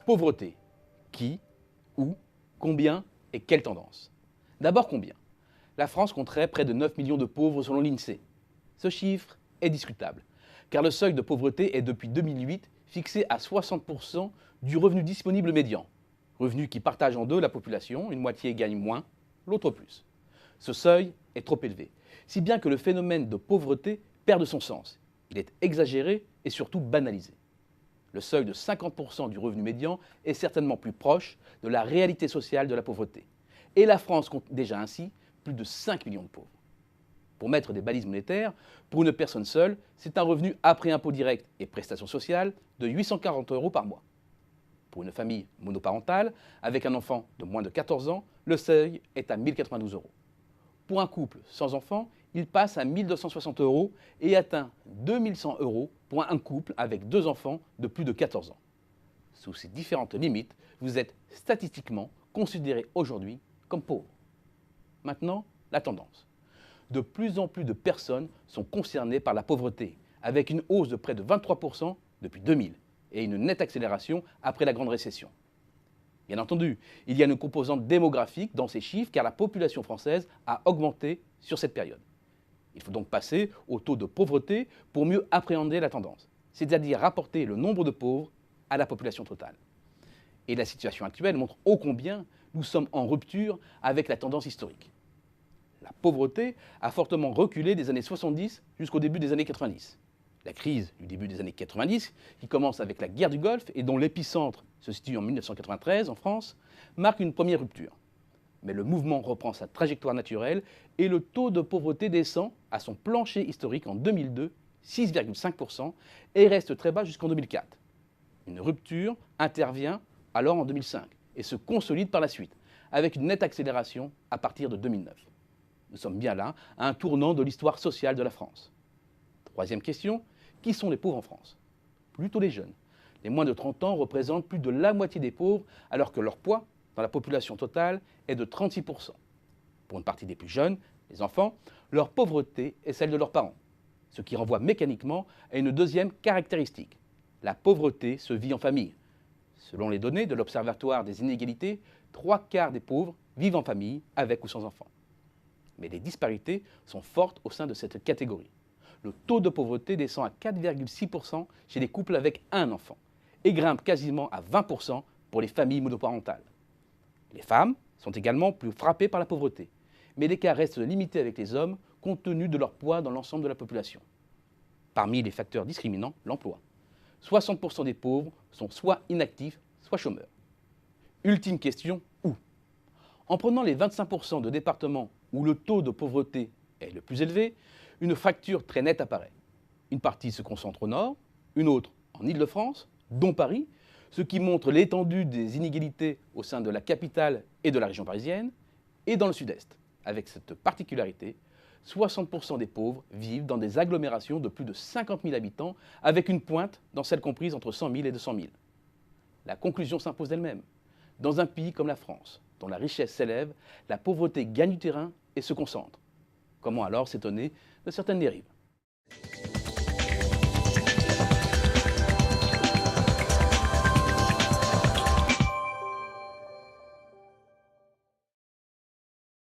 Pauvreté. Qui, où, combien et quelle tendance? D'abord combien? La France compterait près de 9 millions de pauvres selon l'INSEE. Ce chiffre est discutable, car le seuil de pauvreté est depuis 2008 fixé à 60% du revenu disponible médian, revenu qui partage en deux la population, une moitié gagne moins, l'autre plus. Ce seuil est trop élevé, si bien que le phénomène de pauvreté perd de son sens. Il est exagéré et surtout banalisé. Le seuil de 50% du revenu médian est certainement plus proche de la réalité sociale de la pauvreté. Et la France compte déjà ainsi plus de 5 millions de pauvres. Pour mettre des balises monétaires, pour une personne seule, c'est un revenu après impôts directs et prestations sociales de 840 € par mois. Pour une famille monoparentale, avec un enfant de moins de 14 ans, le seuil est à 1092 €. Pour un couple sans enfant, il passe à 1260 € et atteint 2100 € pour un couple avec 2 enfants de plus de 14 ans. Sous ces différentes limites, vous êtes statistiquement considéré aujourd'hui comme pauvre. Maintenant, la tendance. De plus en plus de personnes sont concernées par la pauvreté, avec une hausse de près de 23% depuis 2000 et une nette accélération après la grande récession. Bien entendu, il y a une composante démographique dans ces chiffres car la population française a augmenté sur cette période. Il faut donc passer au taux de pauvreté pour mieux appréhender la tendance, c'est-à-dire rapporter le nombre de pauvres à la population totale. Et la situation actuelle montre ô combien nous sommes en rupture avec la tendance historique. La pauvreté a fortement reculé des années 70 jusqu'au début des années 90. La crise du début des années 90, qui commence avec la guerre du Golfe et dont l'épicentre se situe en 1993 en France, marque une première rupture. Mais le mouvement reprend sa trajectoire naturelle et le taux de pauvreté descend à son plancher historique en 2002, 6,5%, et reste très bas jusqu'en 2004. Une rupture intervient alors en 2005 et se consolide par la suite, avec une nette accélération à partir de 2009. Nous sommes bien là à un tournant de l'histoire sociale de la France. Troisième question, qui sont les pauvres en France? Plutôt les jeunes. Les moins de 30 ans représentent plus de la moitié des pauvres, alors que leur poids dans la population totale est de 36%. Pour une partie des plus jeunes, les enfants, leur pauvreté est celle de leurs parents, ce qui renvoie mécaniquement à une deuxième caractéristique. La pauvreté se vit en famille. Selon les données de l'Observatoire des inégalités, 3/4 des pauvres vivent en famille avec ou sans enfants. Mais les disparités sont fortes au sein de cette catégorie. Le taux de pauvreté descend à 4,6% chez les couples avec un enfant et grimpe quasiment à 20% pour les familles monoparentales. Les femmes sont également plus frappées par la pauvreté, mais l'écart reste limité avec les hommes compte tenu de leur poids dans l'ensemble de la population. Parmi les facteurs discriminants, l'emploi. 60% des pauvres sont soit inactifs, soit chômeurs. Ultime question, où? En prenant les 25% de départements où le taux de pauvreté est le plus élevé, une fracture très nette apparaît. Une partie se concentre au nord, une autre en Île-de-France, dont Paris, ce qui montre l'étendue des inégalités au sein de la capitale et de la région parisienne, et dans le sud-est, avec cette particularité, 60% des pauvres vivent dans des agglomérations de plus de 50 000 habitants, avec une pointe dans celle comprise entre 100 000 et 200 000. La conclusion s'impose d'elle-même. Dans un pays comme la France, dont la richesse s'élève, la pauvreté gagne du terrain et se concentre. Comment alors s'étonner de certaines dérives?